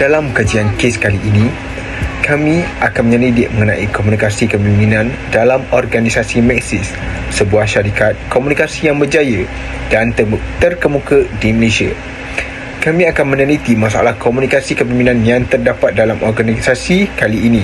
Dalam kajian kes kali ini, kami akan menyelidik mengenai komunikasi kepimpinan dalam organisasi Maxis, sebuah syarikat komunikasi yang berjaya dan terkemuka di Malaysia. Kami akan meneliti masalah komunikasi kepimpinan yang terdapat dalam organisasi kali ini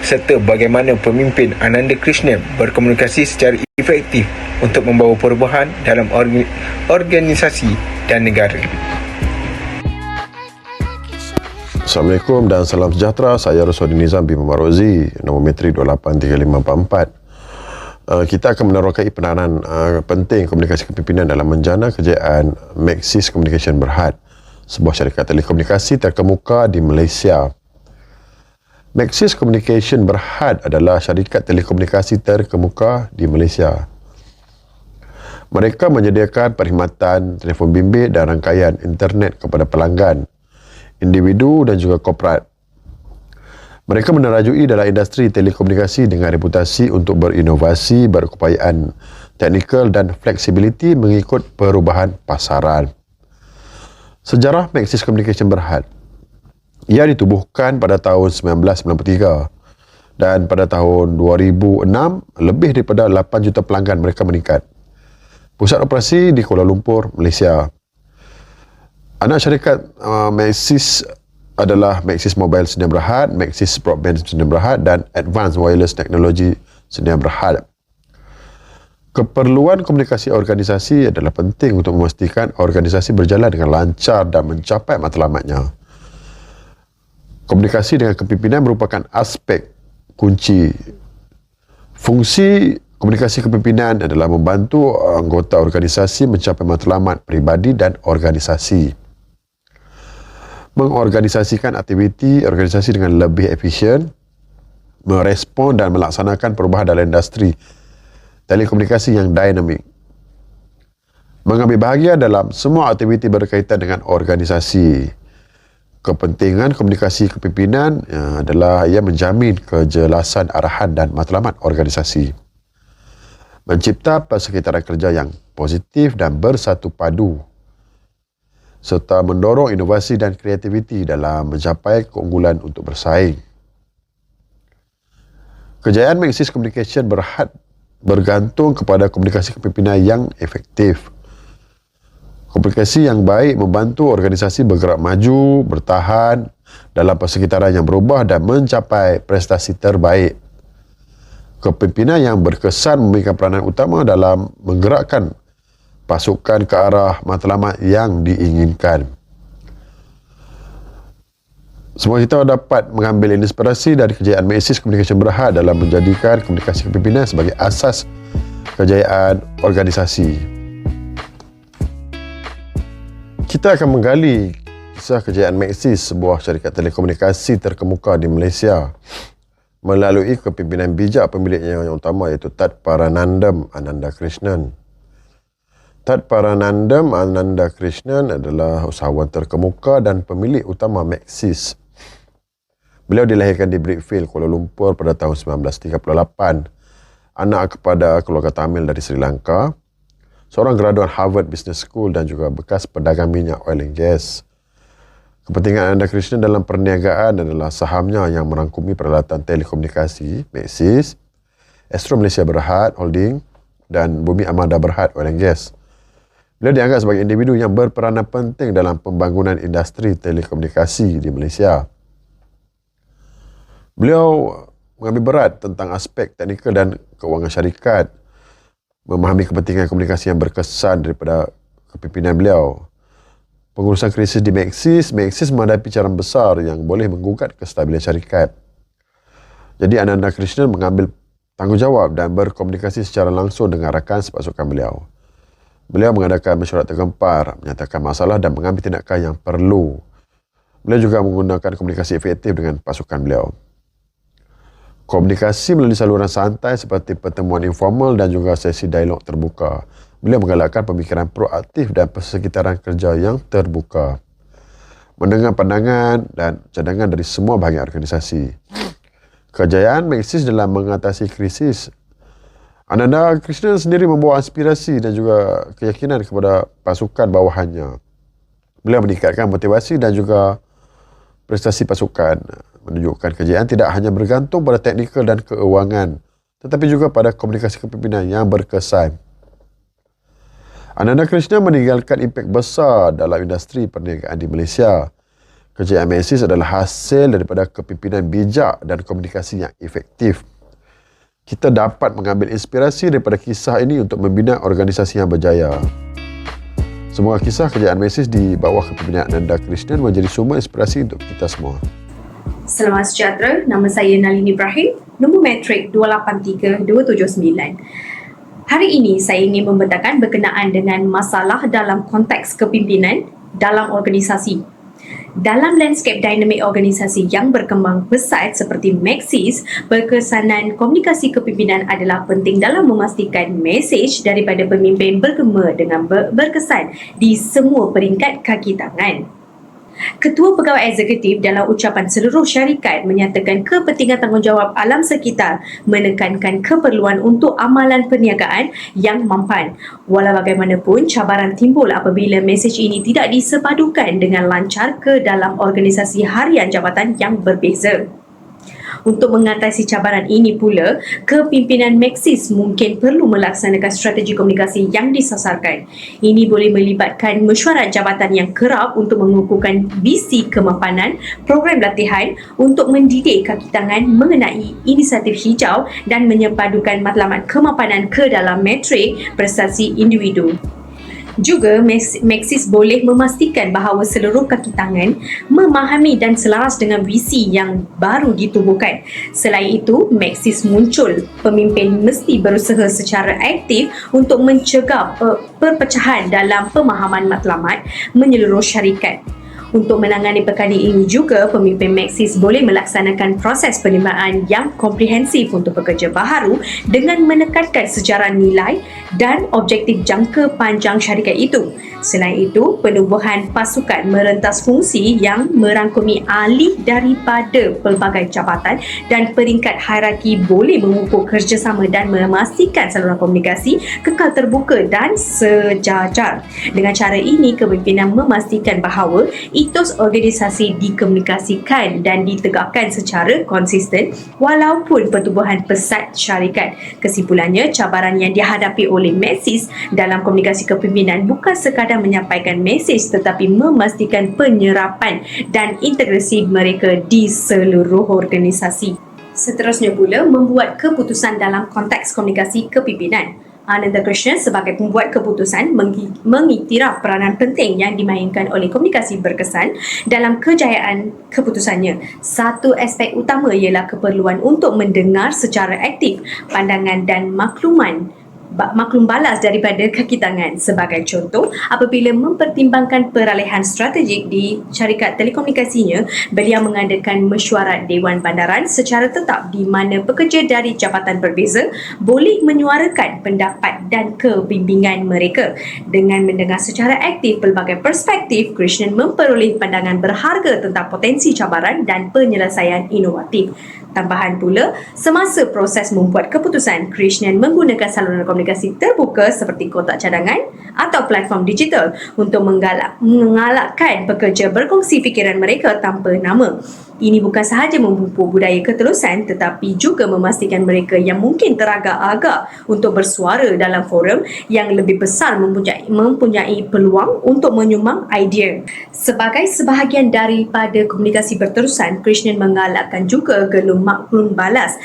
serta bagaimana pemimpin Ananda Krishnan berkomunikasi secara efektif untuk membawa perubahan dalam organisasi dan negara. Assalamualaikum dan salam sejahtera. Saya Roswadi Nizam bin Marozi, nombor metrik 283544. Kita akan menerokai peranan penting komunikasi kepimpinan dalam menjana kejayaan Maxis Communication Berhad, sebuah syarikat telekomunikasi terkemuka di Malaysia. Maxis Communication Berhad adalah syarikat telekomunikasi terkemuka di Malaysia. Mereka menyediakan perkhidmatan telefon bimbit dan rangkaian internet kepada pelanggan, individu dan juga korporat. Mereka menerajui dalam industri telekomunikasi dengan reputasi untuk berinovasi, berkeupayaan teknikal dan fleksibiliti mengikut perubahan pasaran. Sejarah Maxis Communication Berhad. Ia ditubuhkan pada tahun 1993 dan pada tahun 2006 lebih daripada 8 juta pelanggan mereka meningkat. Pusat operasi di Kuala Lumpur, Malaysia. Anak syarikat Maxis adalah Maxis Mobile Sdn Berhad, Maxis Broadband Sdn Berhad dan Advanced Wireless Technology Sdn Berhad. Keperluan komunikasi organisasi adalah penting untuk memastikan organisasi berjalan dengan lancar dan mencapai matlamatnya. Komunikasi dengan kepimpinan merupakan aspek kunci. Fungsi komunikasi kepimpinan adalah membantu anggota organisasi mencapai matlamat peribadi dan organisasi. Mengorganisasikan aktiviti organisasi dengan lebih efisien, merespon dan melaksanakan perubahan dalam industri telekomunikasi yang dinamik. Mengambil bahagian dalam semua aktiviti berkaitan dengan organisasi. Kepentingan komunikasi kepimpinan adalah ia menjamin kejelasan arahan dan matlamat organisasi. Mencipta persekitaran kerja yang positif dan bersatu padu, serta mendorong inovasi dan kreativiti dalam mencapai keunggulan untuk bersaing. Kejayaan Maxis Communication Berhad bergantung kepada komunikasi kepimpinan yang efektif. Komunikasi yang baik membantu organisasi bergerak maju, bertahan dalam persekitaran yang berubah dan mencapai prestasi terbaik. Kepimpinan yang berkesan memberikan peranan utama dalam menggerakkan pasukan ke arah matlamat yang diinginkan. Semua kita dapat mengambil inspirasi dari kejayaan Maxis Communication Berhad dalam menjadikan komunikasi kepimpinan sebagai asas kejayaan organisasi. Kita akan menggali kisah kejayaan Maxis, sebuah syarikat telekomunikasi terkemuka di Malaysia, melalui kepimpinan bijak pemiliknya yang utama iaitu Tad Paranandam Ananda Krishnan. Tad Paranandam Ananda Krishnan adalah usahawan terkemuka dan pemilik utama Maxis. Beliau dilahirkan di Brickfield, Kuala Lumpur pada tahun 1938. Anak kepada keluarga Tamil dari Sri Lanka, seorang graduan Harvard Business School dan juga bekas pedagang minyak oil and gas. Kepentingan Ananda Krishnan dalam perniagaan adalah sahamnya yang merangkumi peralatan telekomunikasi, Maxis, Astro Malaysia Berhad Holding dan Bumi Amanda Berhad Oil and Gas. Beliau dianggap sebagai individu yang berperanan penting dalam pembangunan industri telekomunikasi di Malaysia. Beliau mengambil berat tentang aspek teknikal dan kewangan syarikat, memahami kepentingan komunikasi yang berkesan daripada kepimpinan beliau. Pengurusan krisis di Maxis menghadapi cabaran besar yang boleh menggugat kestabilan syarikat. Jadi Ananda Krishnan mengambil tanggungjawab dan berkomunikasi secara langsung dengan rakan sepasukan beliau. Beliau mengadakan mesyuarat tergempar, menyatakan masalah dan mengambil tindakan yang perlu. Beliau juga menggunakan komunikasi efektif dengan pasukan beliau. Komunikasi melalui saluran santai seperti pertemuan informal dan juga sesi dialog terbuka. Beliau menggalakkan pemikiran proaktif dan persekitaran kerja yang terbuka. Mendengar pandangan dan cadangan dari semua bahagian organisasi. Kejayaan Maxis dalam mengatasi krisis. Ananda Krishnan sendiri membawa inspirasi dan juga keyakinan kepada pasukan bawahannya. Beliau meningkatkan motivasi dan juga prestasi pasukan menunjukkan kejayaan tidak hanya bergantung pada teknikal dan keuangan, tetapi juga pada komunikasi kepimpinan yang berkesan. Ananda Krishnan meninggalkan impak besar dalam industri perniagaan di Malaysia. Kejayaan Maxis adalah hasil daripada kepimpinan bijak dan komunikasi yang efektif. Kita dapat mengambil inspirasi daripada kisah ini untuk membina organisasi yang berjaya. Semoga kisah kejayaan Maxis di bawah kepimpinan Ananda Krishnan menjadi sumber inspirasi untuk kita semua. Selamat sejahtera, nama saya Nalini Ibrahim, nombor matrik 283279. Hari ini saya ingin membentangkan berkenaan dengan masalah dalam konteks kepimpinan dalam organisasi. Dalam landscape dinamik organisasi yang berkembang pesat seperti Maxis, berkesanan komunikasi kepimpinan adalah penting dalam memastikan mesej daripada pemimpin bergema dengan berkesan di semua peringkat kaki tangan. Ketua Pegawai Eksekutif dalam ucapan seluruh syarikat menyatakan kepentingan tanggungjawab alam sekitar, menekankan keperluan untuk amalan perniagaan yang mampan. Walau bagaimanapun, cabaran timbul apabila mesej ini tidak disepadukan dengan lancar ke dalam organisasi harian jabatan yang berbeza. Untuk mengatasi cabaran ini pula, kepimpinan Maxis mungkin perlu melaksanakan strategi komunikasi yang disasarkan. Ini boleh melibatkan mesyuarat jabatan yang kerap untuk mengukuhkan visi kemapanan, program latihan untuk mendidik kaki tangan mengenai inisiatif hijau dan menyepadukan matlamat kemapanan ke dalam metrik prestasi individu. Juga, Maxis boleh memastikan bahawa seluruh kaki tangan memahami dan selaras dengan visi yang baru ditubuhkan. Selain itu, Maxis muncul, pemimpin mesti berusaha secara aktif untuk mencegah perpecahan dalam pemahaman matlamat menyeluruh syarikat. Untuk menangani perkara ini juga, pemimpin Maxis boleh melaksanakan proses penerimaan yang komprehensif untuk pekerja baharu dengan menekankan sejarah nilai dan objektif jangka panjang syarikat itu. Selain itu, penubuhan pasukan merentas fungsi yang merangkumi ahli daripada pelbagai jabatan dan peringkat hierarki boleh mengukur kerjasama dan memastikan saluran komunikasi kekal terbuka dan sejajar. Dengan cara ini, kepimpinan memastikan bahawa etos organisasi dikomunikasikan dan ditegakkan secara konsisten walaupun pertubuhan pesat syarikat. Kesimpulannya, cabaran yang dihadapi oleh Maxis dalam komunikasi kepimpinan bukan sekadar menyampaikan mesej tetapi memastikan penyerapan dan integrasi mereka di seluruh organisasi. Seterusnya pula, membuat keputusan dalam konteks komunikasi kepimpinan. Ananda Krishnan sebagai pembuat keputusan mengiktiraf peranan penting yang dimainkan oleh komunikasi berkesan dalam kejayaan keputusannya. Satu aspek utama ialah keperluan untuk mendengar secara aktif pandangan dan maklum balas daripada kaki tangan. Sebagai contoh, apabila mempertimbangkan peralihan strategik di syarikat telekomunikasinya, beliau mengadakan mesyuarat Dewan Bandaran secara tetap di mana pekerja dari jabatan berbeza boleh menyuarakan pendapat dan kebimbingan mereka. Dengan mendengar secara aktif pelbagai perspektif, Krishnan memperoleh pandangan berharga tentang potensi cabaran dan penyelesaian inovatif. Tambahan pula, semasa proses membuat keputusan, Krishnan menggunakan saluran komunikasi terbuka seperti kotak cadangan atau platform digital untuk mengalakkan pekerja berkongsi fikiran mereka tanpa nama. Ini bukan sahaja memupuk budaya keterusan tetapi juga memastikan mereka yang mungkin teragak-agak untuk bersuara dalam forum yang lebih besar mempunyai peluang untuk menyumbang idea. Sebagai sebahagian daripada komunikasi berterusan, Krishnan menggalakkan juga gelum maklum balas.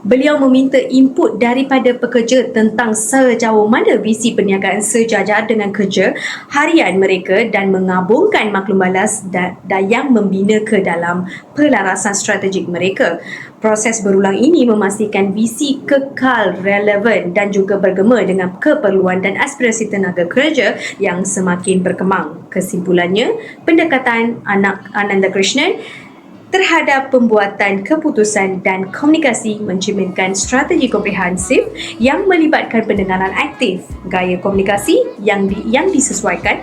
Beliau meminta input daripada pekerja tentang sejauh mana visi perniagaan sejajar dengan kerja harian mereka dan mengabungkan maklum balas yang membina ke dalam pelarasan strategik mereka. Proses berulang ini memastikan visi kekal relevan dan juga bergema dengan keperluan dan aspirasi tenaga kerja yang semakin berkembang. Kesimpulannya, pendekatan Ananda Krishnan terhadap pembuatan keputusan dan komunikasi mencerminkan strategi komprehensif yang melibatkan pendengaran aktif, gaya komunikasi yang disesuaikan,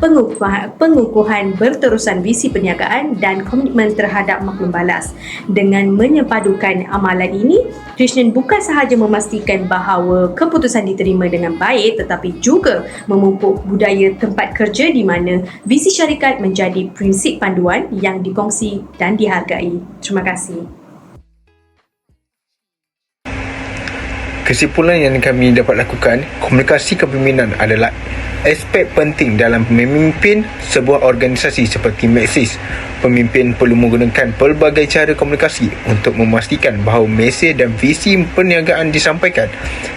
pengukuhan berterusan visi perniagaan dan komitmen terhadap maklum balas. Dengan menyepadukan amalan ini, Krishnan bukan sahaja memastikan bahawa keputusan diterima dengan baik tetapi juga memupuk budaya tempat kerja di mana visi syarikat menjadi prinsip panduan yang dikongsi dan dihargai. Terima kasih. Kesimpulan yang kami dapat lakukan, komunikasi kepimpinan adalah aspek penting dalam memimpin sebuah organisasi seperti Maxis. Pemimpin perlu menggunakan pelbagai cara komunikasi untuk memastikan bahawa mesej dan visi perniagaan disampaikan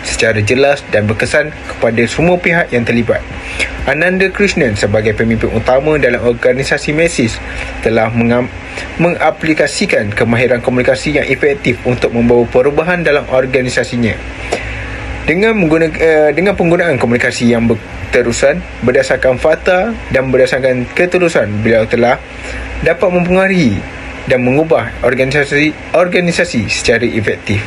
secara jelas dan berkesan kepada semua pihak yang terlibat. Ananda Krishnan sebagai pemimpin utama dalam organisasi Maxis telah mengaplikasikan kemahiran komunikasi yang efektif untuk membawa perubahan dalam organisasinya. Dengan penggunaan komunikasi yang berterusan berdasarkan fakta dan berdasarkan ketulusan, beliau telah dapat mempengaruhi dan mengubah organisasi secara efektif.